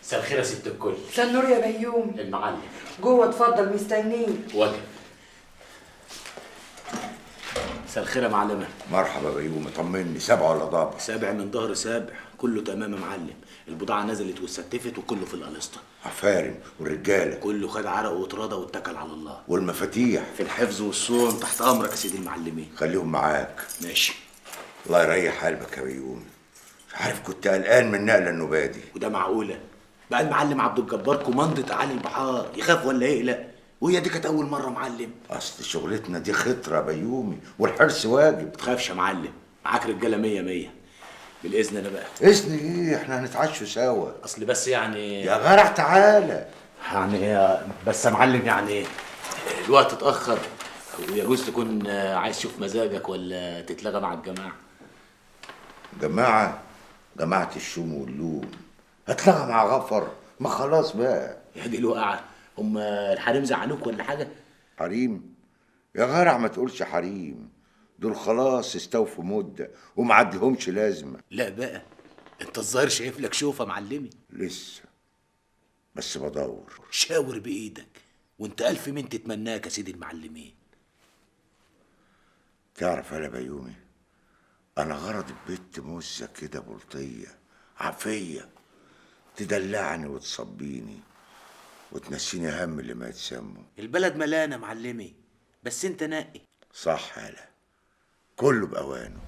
مساء الخير يا ست الكل. مساء النور يا بيوم. المعلم جوه اتفضل مستنيك. واجب. مساء الخير يا معلمه. مرحبا بيوم، طمني، سبع ولا ضابع؟ سابع من ظهر سابع، كله تمام يا معلم. البضاعه نزلت واتستفت وكله في القلسطه. عفارم والرجاله كله خد عرق واتراضى واتكل على الله. والمفاتيح في الحفظ والصون تحت امرك يا سيدي المعلمين. خليهم معاك. ماشي. الله يريح قلبك يا بيوم. مش عارف كنت قلقان من نقله النوبادي. وده معقوله؟ بقى المعلم عبد الجبار كوماندة اعالي البحار يخاف ولا يقلق؟ وهي دي كانت اول مره معلم. اصل شغلتنا دي خطره يا بيومي، والحرص واجب. متخافش يا معلم، معاك رجاله 100 100. بالاذن انا بقى. اذن ايه؟ احنا هنتعشوا سوا. اصل بس يعني يا غرع تعالى. يعني بس يا معلم يعني الوقت اتاخر، ويجوز تكون عايز تشوف مزاجك ولا تتلغى مع الجماعه. جماعه الشوم واللوم هتلغى مع غفر؟ ما خلاص بقى. يا دي الوقعه، هم الحريم زعلوك ولا حاجه؟ حريم؟ يا غرع ما تقولش حريم، دول خلاص استوفوا مده وما عدهمش لازمه. لا بقى، انت الظاهر شايف لك شوفه معلمي. لسه بس بدور. شاور بايدك، وانت الف من تتمناك يا سيدي المعلمين. تعرف يا بيومي، انا غرض ببت مزه كده بلطيه عافيه تدلعني وتصبيني وتنسيني هم اللي ما يتسموا. البلد ملانه معلمي، بس انت نقي. صح يالا، كله باوانه.